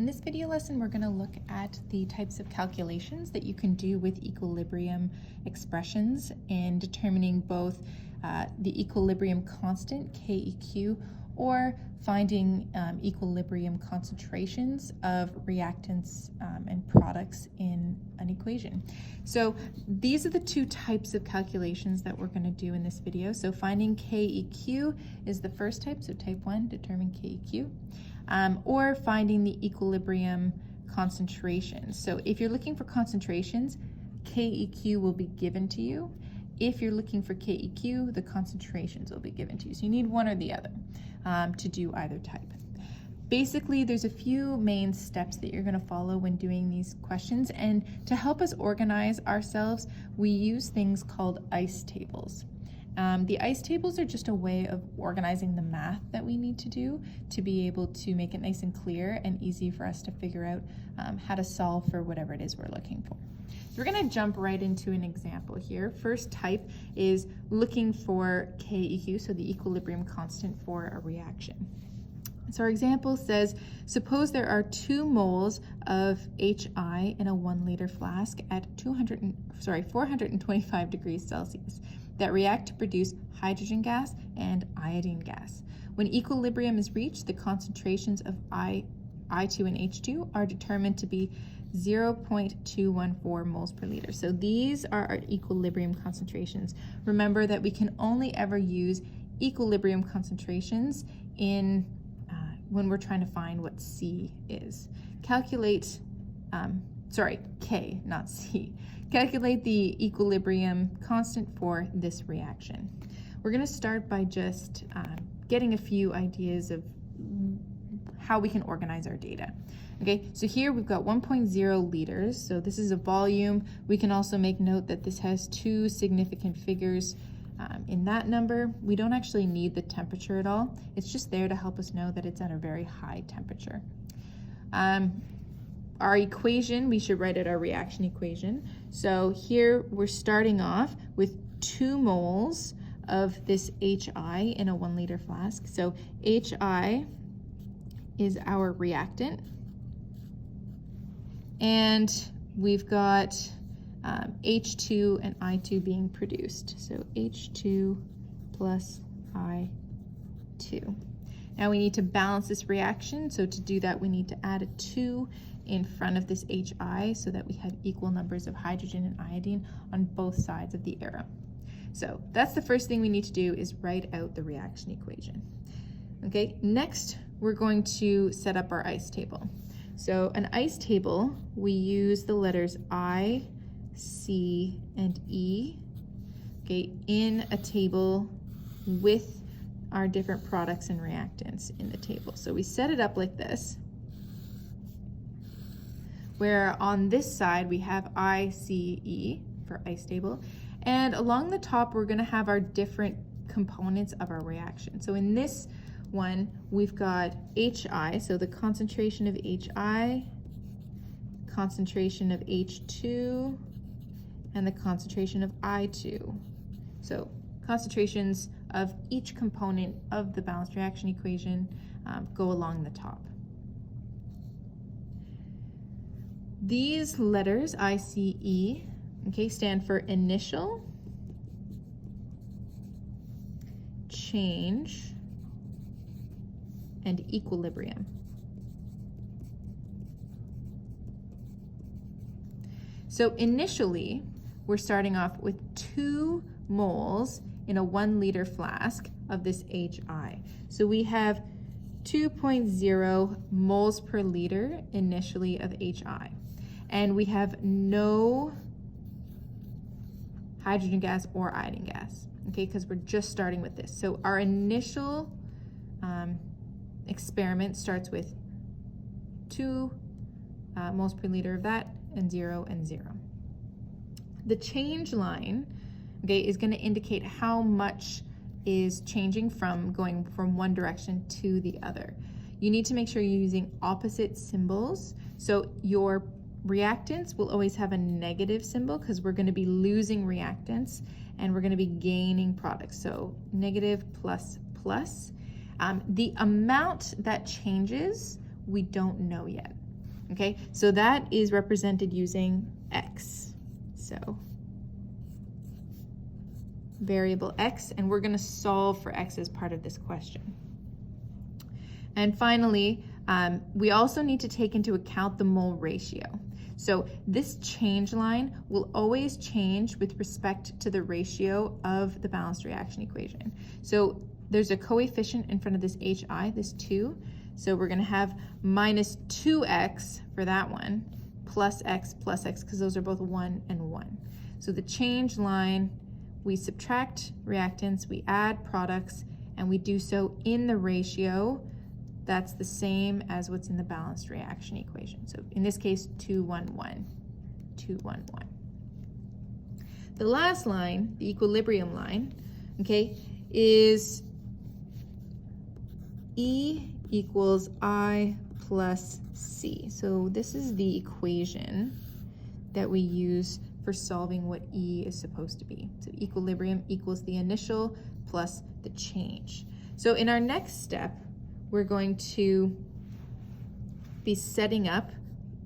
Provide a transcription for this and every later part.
In this video lesson, we're going to look at the types of calculations that you can do with equilibrium expressions in determining both the equilibrium constant, KEQ, or finding equilibrium concentrations of reactants and products in an equation. So these are the two types of calculations that we're going to do in this video. So finding KEQ is the first type, so type 1, determine KEQ. Or finding the equilibrium concentrations. So if you're looking for concentrations, KEQ will be given to you. If you're looking for KEQ, the concentrations will be given to you. So you need one or the other to do either type. Basically, there's a few main steps that you're going to follow when doing these questions, and to help us organize ourselves, we use things called ICE tables. The ICE tables are just a way of organizing the math that we need to do to be able to make it nice and clear and easy for us to figure out how to solve for whatever it is we're looking for. So we're going to jump right into an example here. First type is looking for KEQ, so the equilibrium constant for a reaction. So our example says, suppose there are 2 moles of HI in a 1 liter flask at 425 degrees Celsius that react to produce hydrogen gas and iodine gas. When equilibrium is reached, the concentrations of I2 and H2 are determined to be 0.214 moles per liter. So these are our equilibrium concentrations. Remember that we can only ever use equilibrium concentrations in when we're trying to find what C is. Calculate, K, not C. Calculate the equilibrium constant for this reaction. We're going to start by just getting a few ideas of how we can organize our data. Okay, so here we've got 1.0 liters, so this is a volume. We can also make note that this has 2 significant figures in that number. We don't actually need the temperature at all. It's just there to help us know that it's at a very high temperature. Our equation, we should write it our reaction equation. So here we're starting off with 2 moles of this HI in a 1 liter flask. So HI is our reactant. And we've got H2 and I2 being produced. So H2 plus I2. Now we need to balance this reaction. So to do that, we need to add a 2 in front of this HI so that we have equal numbers of hydrogen and iodine on both sides of the arrow. So that's the first thing we need to do, is write out the reaction equation. Okay, next we're going to set up our ICE table. So an ICE table, we use the letters I, C, and E, okay, in a table with our different products and reactants in the table. So we set it up like this, where on this side we have ICE for ICE table, and along the top we're going to have our different components of our reaction. So in this one we've got HI, so the concentration of HI, concentration of H2, and the concentration of I2. So concentrations of each component of the balanced reaction equation go along the top. These letters, ICE, okay, stand for initial, change, and equilibrium. So initially, we're starting off with 2 moles in a 1 liter flask of this HI. So we have 2.0 moles per liter initially of HI. And we have no hydrogen gas or iodine gas, okay, because we're just starting with this. So our initial experiment starts with 2 moles per liter of that, and 0 and 0. The change line, okay, is going to indicate how much is changing from going from one direction to the other. You need to make sure you're using opposite symbols. So your reactants will always have a negative symbol because we're going to be losing reactants and we're going to be gaining products. So negative plus plus. The amount that changes, we don't know yet. Okay, so that is represented using x. So variable x, and we're going to solve for x as part of this question. And finally, we also need to take into account the mole ratio. So this change line will always change with respect to the ratio of the balanced reaction equation. So there's a coefficient in front of this HI, this 2. So we're going to have minus 2x for that one, plus x, because those are both 1 and 1. So the change line, we subtract reactants, we add products, and we do so in the ratio that's the same as what's in the balanced reaction equation. So in this case, 2, 1, 1, 2, 1, 1. The last line, the equilibrium line, okay, is E equals I plus C. So this is the equation that we use for solving what E is supposed to be. So equilibrium equals the initial plus the change. So in our next step, we're going to be setting up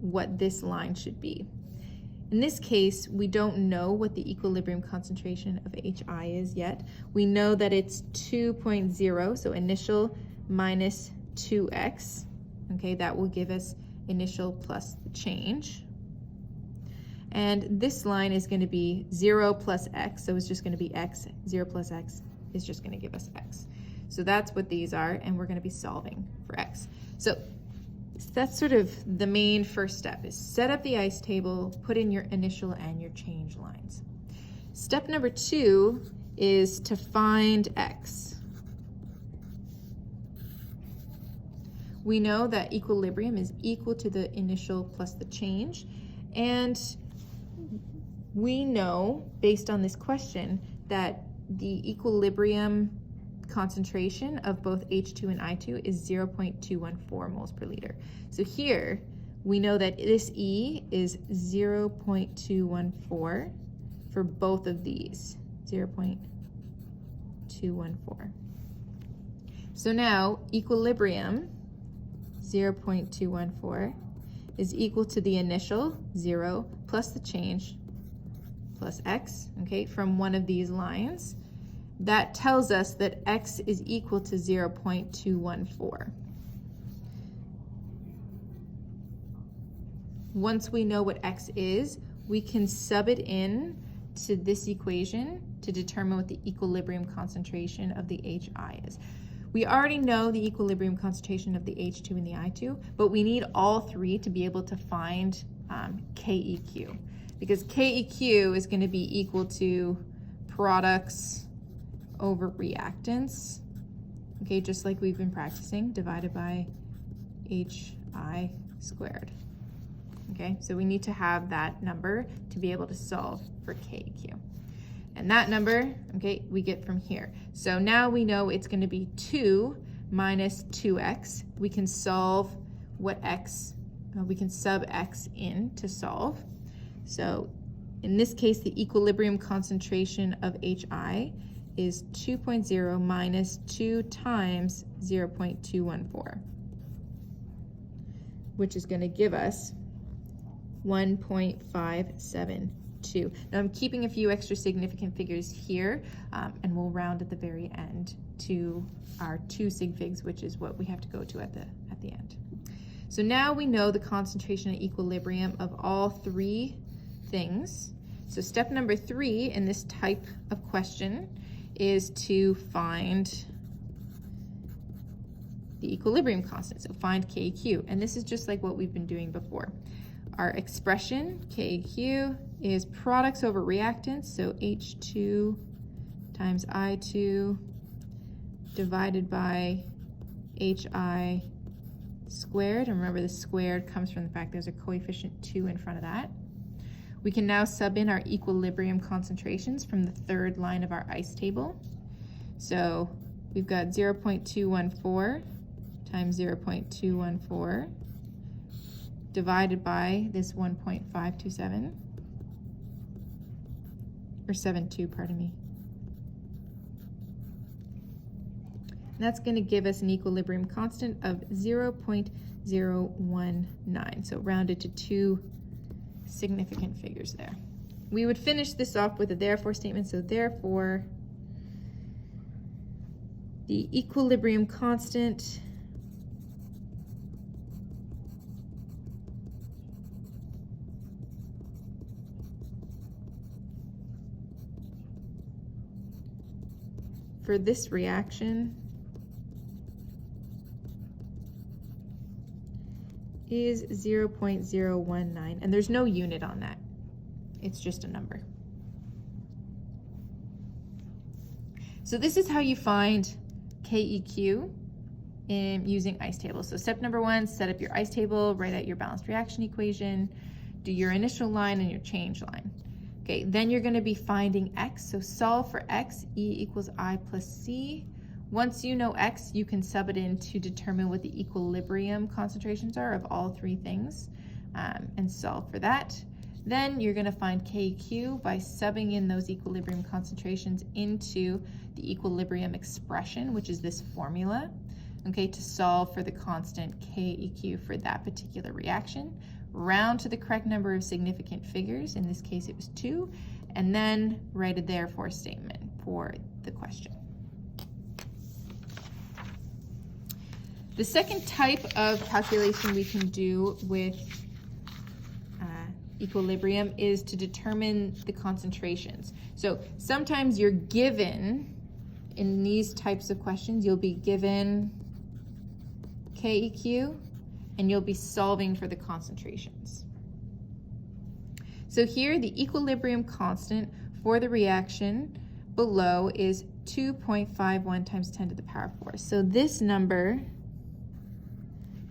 what this line should be. In this case, we don't know what the equilibrium concentration of HI is yet. We know that it's 2.0, so initial minus 2x. Okay, that will give us initial plus the change. And this line is going to be 0 plus x, so it's just going to be x. 0 plus x is just going to give us x. So that's what these are, and we're going to be solving for x. So that's sort of the main first step, is set up the ICE table, put in your initial and your change lines. Step number 2 is to find x. We know that equilibrium is equal to the initial plus the change, and we know, based on this question, that the equilibrium concentration of both H2 and I2 is 0.214 moles per liter. So here, we know that this E is 0.214 for both of these, 0.214. So now, equilibrium, 0.214, is equal to the initial, 0, plus the change, plus x, okay, from one of these lines. That tells us that x is equal to 0.214. Once we know what x is, we can sub it in to this equation to determine what the equilibrium concentration of the HI is. We already know the equilibrium concentration of the H2 and the I2, but we need all three to be able to find KEQ, because KEQ is going to be equal to products over reactants, okay, just like we've been practicing, divided by HI squared. Okay, so we need to have that number to be able to solve for KEQ. And that number, okay, we get from here. So now we know it's going to be 2 minus 2x. We can solve what x, we can sub x in to solve. So in this case, the equilibrium concentration of HI is 2.0 minus 2 times 0.214, which is going to give us 1.572. Now I'm keeping a few extra significant figures here, and we'll round at the very end to our 2 sig figs, which is what we have to go to at the end. So now we know the concentration and equilibrium of all 3 things. So step number 3 in this type of question is to find the equilibrium constant, so find KEQ. And this is just like what we've been doing before. Our expression, KEQ, is products over reactants, so H2 times I2 divided by HI squared. And remember, the squared comes from the fact there's a coefficient 2 in front of that. We can now sub in our equilibrium concentrations from the third line of our ICE table. So we've got 0.214 times 0.214 divided by this 1.527, or 72, pardon me. And that's going to give us an equilibrium constant of 0.0 0.019. So rounded to 2 significant figures there. We would finish this off with a therefore statement. So therefore, the equilibrium constant for this reaction is 0.019, and there's no unit on that. It's just a number. So this is how you find KEQ using ICE tables. So step number 1, set up your ICE table, write out your balanced reaction equation, do your initial line and your change line. Okay, then you're going to be finding X. So solve for X, E equals I plus C. Once you know X, you can sub it in to determine what the equilibrium concentrations are of all 3 things and solve for that. Then you're going to find KQ by subbing in those equilibrium concentrations into the equilibrium expression, which is this formula, okay, to solve for the constant KEQ for that particular reaction. Round to the correct number of significant figures, in this case it was 2, and then write a therefore statement for the question. The second type of calculation we can do with equilibrium is to determine the concentrations. So sometimes you're given, in these types of questions, you'll be given KEQ, and you'll be solving for the concentrations. So here, the equilibrium constant for the reaction below is 2.51 times 10 to the power 4. So this number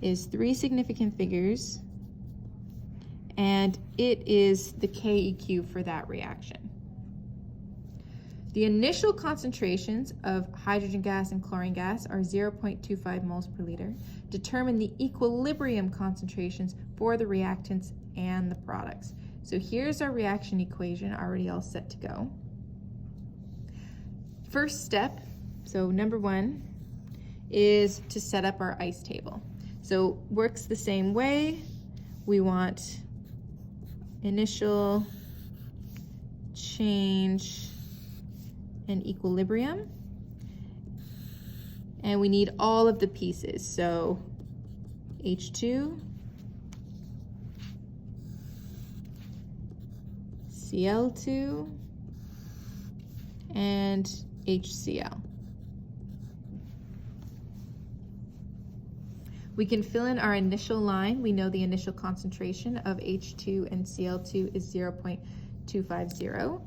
is 3 significant figures, and it is the KEQ for that reaction. The initial concentrations of hydrogen gas and chlorine gas are 0.25 moles per liter. Determine the equilibrium concentrations for the reactants and the products. So here's our reaction equation already all set to go. First step, so number 1, is to set up our ICE table. So works the same way. We want initial, change, and equilibrium. And we need all of the pieces. So H2, Cl2, and HCl. We can fill in our initial line. We know the initial concentration of H2 and Cl2 is 0.250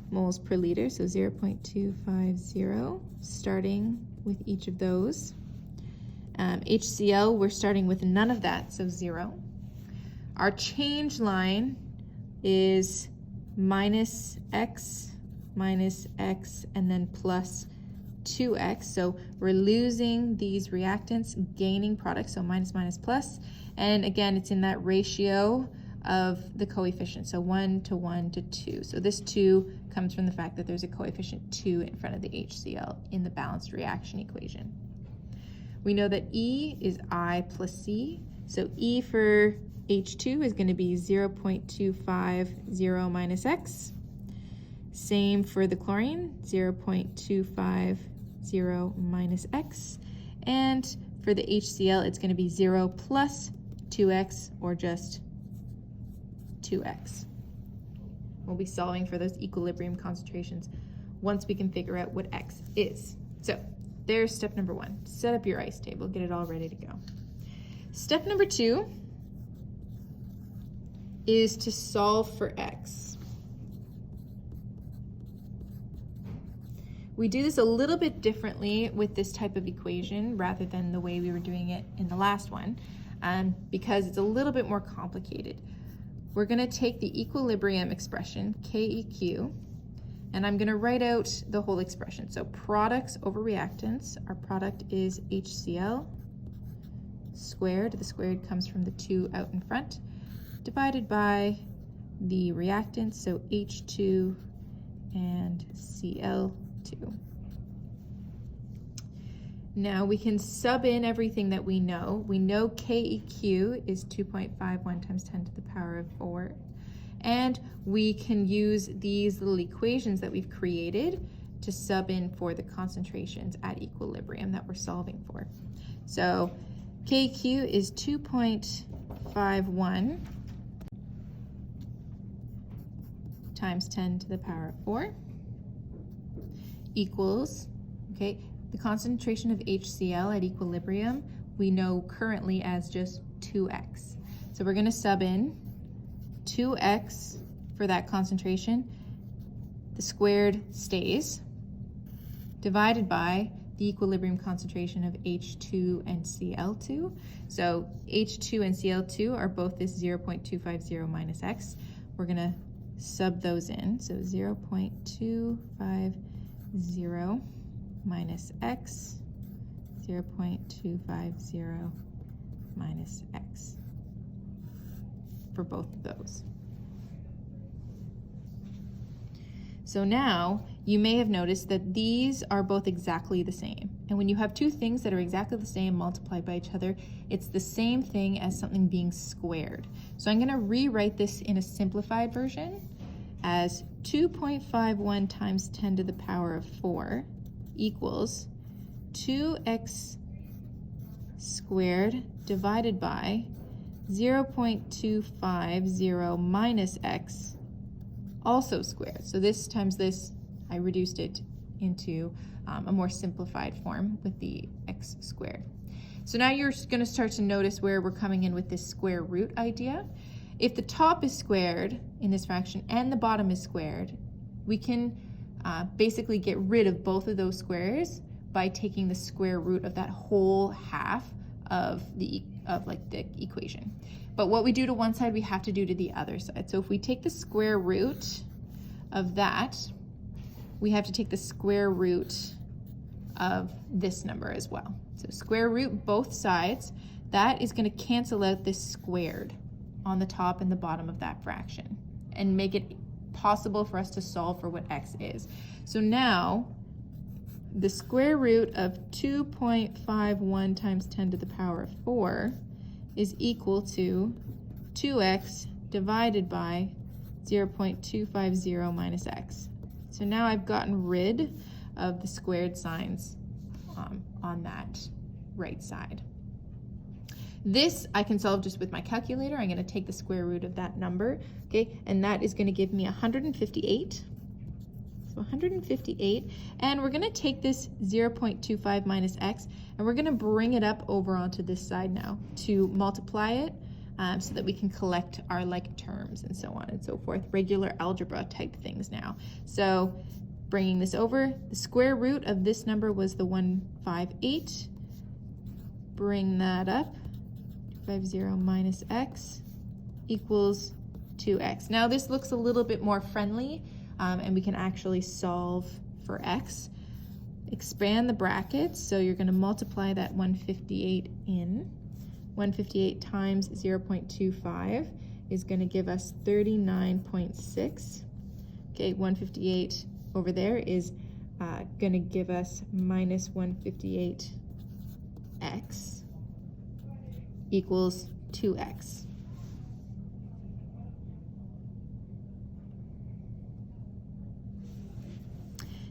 moles per liter, so 0.250, starting with each of those. HCl, we're starting with none of that, so 0. Our change line is minus X, and then plus 2X. So we're losing these reactants, gaining products, so minus, minus, plus. And again, it's in that ratio of the coefficient, so 1 to 1 to 2. So this 2 comes from the fact that there's a coefficient 2 in front of the HCl in the balanced reaction equation. We know that E is I plus C, so E for H2 is going to be 0.250 minus X. Same for the chlorine, 0.250 minus X. And for the HCl, it's going to be 0 plus 2X, or just 2X. We'll be solving for those equilibrium concentrations once we can figure out what X is. So there's step number 1. Set up your ICE table, get it all ready to go. Step number 2 is to solve for X. We do this a little bit differently with this type of equation rather than the way we were doing it in the last one, because it's a little bit more complicated. We're going to take the equilibrium expression, KEQ, and I'm going to write out the whole expression. So products over reactants, our product is HCl squared. The squared comes from the 2 out in front, divided by the reactants, so H2 and Cl2. Now we can sub in everything that we know. We know KEQ is 2.51 times 10 to the power of 4. And we can use these little equations that we've created to sub in for the concentrations at equilibrium that we're solving for. So KQ is 2.51 times 10 to the power of 4 equals, okay, the concentration of HCl at equilibrium we know currently as just 2x. So we're going to sub in 2x for that concentration. The squared stays, divided by the equilibrium concentration of H2 and Cl2. So H2 and Cl2 are both this 0.250 minus x. We're going to sub those in. So 0.250 minus x, 0.250 minus x for both of those. So now you may have noticed that these are both exactly the same. And when you have two things that are exactly the same multiplied by each other, it's the same thing as something being squared. So I'm going to rewrite this in a simplified version as 2.51 times 10 to the power of 4 equals 2x squared divided by 0.250 minus x, also squared. So this times this, I reduced it into a more simplified form with the x squared. So now you're going to start to notice where we're coming in with this square root idea. If the top is squared in this fraction and the bottom is squared, we can basically get rid of both of those squares by taking the square root of that whole half of the equation. But what we do to one side, we have to do to the other side. So if we take the square root of that, we have to take the square root of this number as well. So square root both sides, that is going to cancel out this squared on the top and the bottom of that fraction and make it possible for us to solve for what x is. So now the square root of 2.51 times 10 to the power of 4 is equal to 2x divided by 0.250 minus x. So now I've gotten rid of the squared signs on that right side. This I can solve just with my calculator. I'm going to take the square root of that number, okay, and that is going to give me 158. So 158, and we're going to take this 0.25 minus x, and we're going to bring it up over onto this side now to multiply it so that we can collect our like terms and so on and so forth, regular algebra type things now. So bringing this over, the square root of this number was the 158. Bring that up. 250 minus x equals 2x. Now this looks a little bit more friendly, and we can actually solve for x. Expand the brackets, so you're going to multiply that 158 in. 158 times 0.25 is going to give us 39.6. Okay, 158 over there is going to give us minus 158x equals 2x.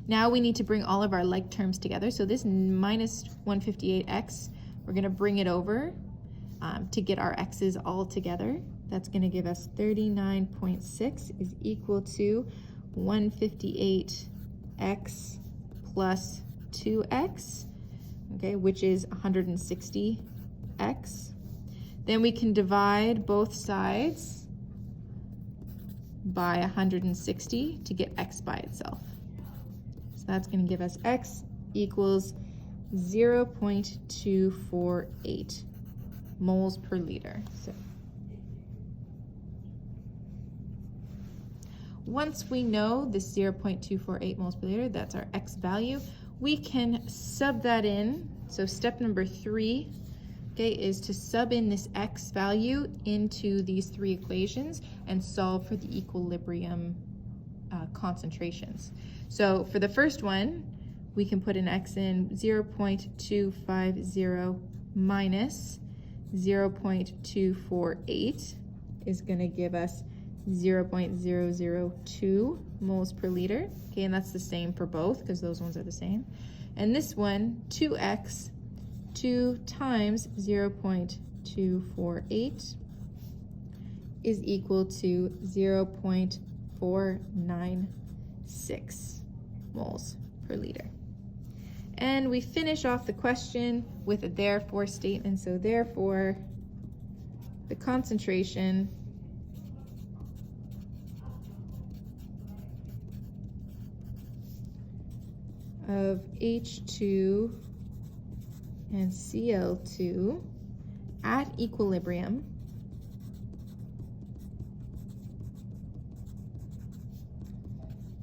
Now we need to bring all of our like terms together. So this minus 158x, we're going to bring it over to get our x's all together. That's going to give us 39.6 is equal to 158x plus 2x, okay, which is 160x. Then we can divide both sides by 160 to get x by itself. So that's going to give us x equals 0.248 moles per liter. So once we know this 0.248 moles per liter, that's our x value, we can sub that in. So step number 3, okay, is to sub in this x value into these three equations and solve for the equilibrium concentrations. So for the first one, we can put an x in. 0.250 minus 0.248 is going to give us 0.002 moles per liter. Okay, and that's the same for both because those ones are the same. And this one, 2x, 2 times 0.248 is equal to 0.496 moles per liter. And we finish off the question with a therefore statement. So therefore, the concentration of H2 and Cl2 at equilibrium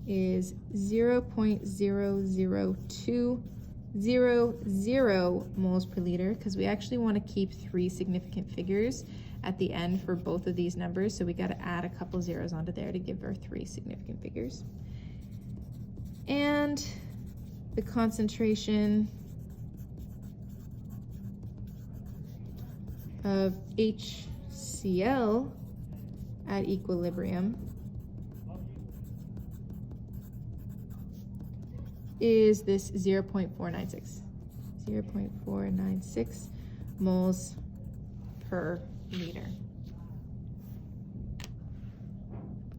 is 0.00200 moles per liter, because we actually want to keep 3 significant figures at the end for both of these numbers, so we got to add a couple zeros onto there to give our 3 significant figures. And the concentration of HCl at equilibrium is this 0.496 moles per liter.